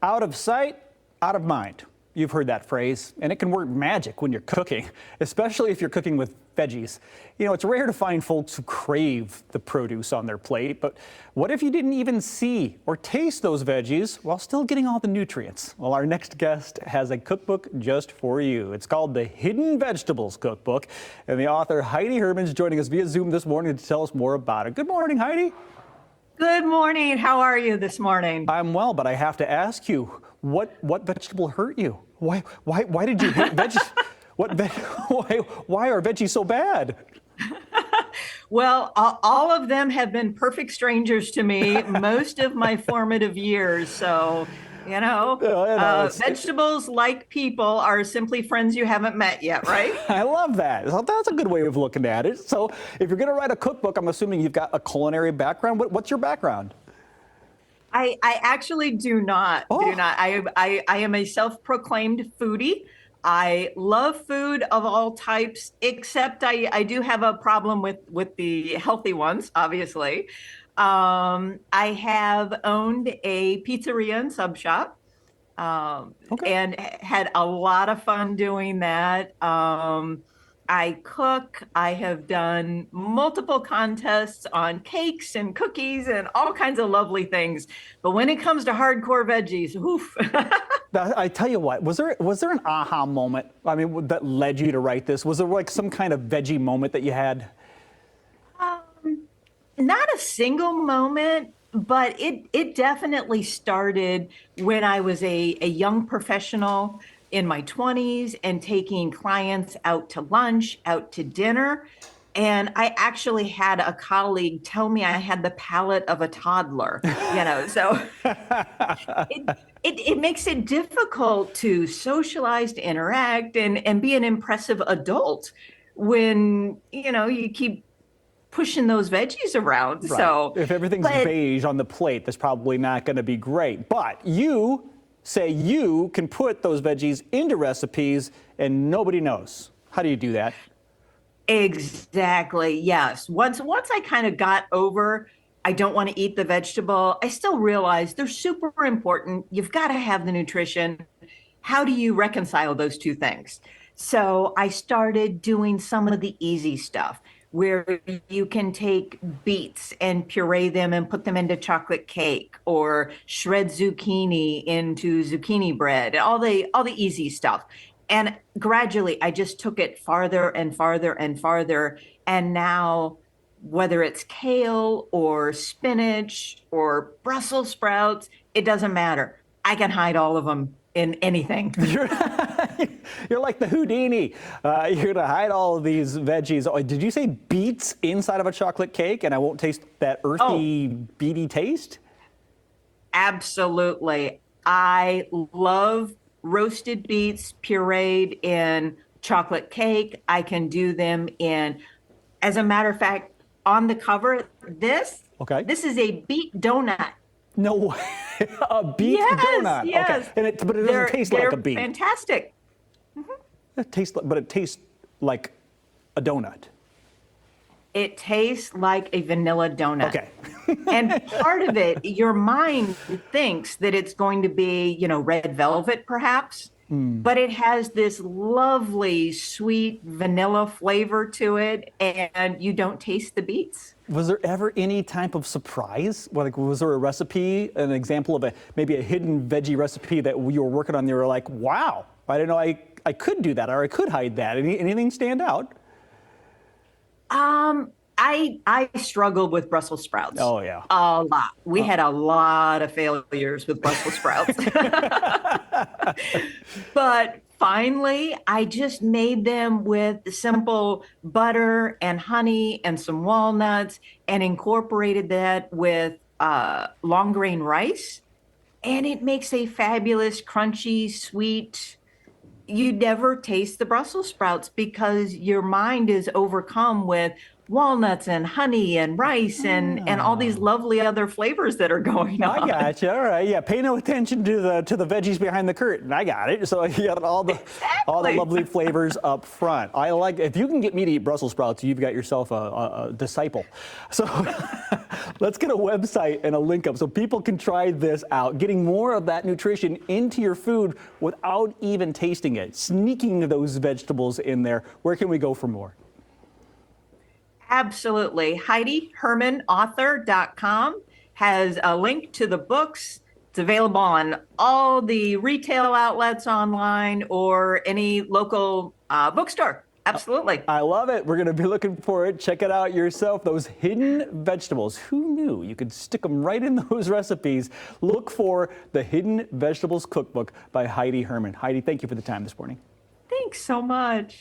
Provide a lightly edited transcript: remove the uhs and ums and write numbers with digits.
Out of sight, out of mind. You've heard that phrase, and it can work magic when you're cooking, especially if you're cooking with veggies. You know, it's rare to find folks who crave the produce on their plate, but what if you didn't even see or taste those veggies while still getting all the nutrients? Well, our next guest has a cookbook just for you. It's called the Hidden Vegetables Cookbook, and the author Heidi Herman is joining us via Zoom this morning to tell us more about it. Good morning, Heidi. Good morning. How are you this morning? I'm well, but I have to ask you, what vegetable hurt you? Why did you hate veggies? Why are veggies so bad? Well, all of them have been perfect strangers to me most of my formative years. So, vegetables, like people, are simply friends you haven't met yet, right? I love that. So that's a good way of looking at it. So if you're going to write a cookbook, I'm assuming you've got a culinary background. What's your background? I actually do not. I am a self-proclaimed foodie. I love food of all types, except I do have a problem with the healthy ones, obviously. I have owned a pizzeria and sub shop, and had a lot of fun doing that. I cook. I have done multiple contests on cakes and cookies and all kinds of lovely things. But when it comes to hardcore veggies, oof. I tell you what, was there an aha moment? I mean, that led you to write this? Was there like some kind of veggie moment that you had? Not a single moment, but it definitely started when I was a young professional in my 20s and taking clients out to lunch, out to dinner. And I actually had a colleague tell me I had the palate of a toddler, so it makes it difficult to socialize, to interact, and be an impressive adult when, you keep pushing those veggies around. Right. So if everything's beige on the plate, that's probably not going to be great. But you say you can put those veggies into recipes and nobody knows. How do you do that? Exactly. Yes. Once I kind of got over, I don't want to eat the vegetable, I still realized they're super important. You've got to have the nutrition. How do you reconcile those two things? So I started doing some of the easy stuff where you can take beets and puree them and put them into chocolate cake, or shred zucchini into zucchini bread, all the easy stuff. And gradually, I just took it farther and farther and farther. And now, whether it's kale or spinach or Brussels sprouts, it doesn't matter. I can hide all of them in anything. You're like the Houdini. You're going to hide all of these veggies. Oh, did you say beets inside of a chocolate cake and I won't taste that earthy, beety taste? Absolutely. I love roasted beets pureed in chocolate cake. I can do them in, as a matter of fact, on the cover, this is a beet donut. No way. A beet donut. Yes. Okay. But it doesn't taste like a beet. They're fantastic. Mm-hmm. It tastes like a donut. It tastes like a vanilla donut. Okay. And part of it, your mind thinks that it's going to be, red velvet perhaps, but it has this lovely sweet vanilla flavor to it, and you don't taste the beets. Was there ever any type of surprise? Like, was there a recipe, an example of maybe a hidden veggie recipe that you were working on? You were like, wow, I didn't know I could do that, or I could hide that. Anything stand out? I struggled with Brussels sprouts. Oh, yeah. A lot. We had a lot of failures with Brussels sprouts. But finally, I just made them with simple butter and honey and some walnuts and incorporated that with long grain rice. And it makes a fabulous, crunchy, sweet. You never taste the Brussels sprouts because your mind is overcome with walnuts and honey and rice and all these lovely other flavors that are going on. I got you. All right. Yeah. Pay no attention to the veggies behind the curtain. I got it. So you got all the lovely flavors up front. I like, if you can get me to eat Brussels sprouts, you've got yourself a disciple. So Let's get a website and a link up so people can try this out, getting more of that nutrition into your food without even tasting it, sneaking those vegetables in there. Where can we go for more? Absolutely. HeidiHermanAuthor.com has a link to the books. It's available on all the retail outlets online or any local bookstore. Absolutely. I love it. We're going to be looking for it. Check it out yourself. Those hidden vegetables. Who knew you could stick them right in those recipes? Look for the Hidden Vegetables Cookbook by Heidi Herman. Heidi, thank you for the time this morning. Thanks so much.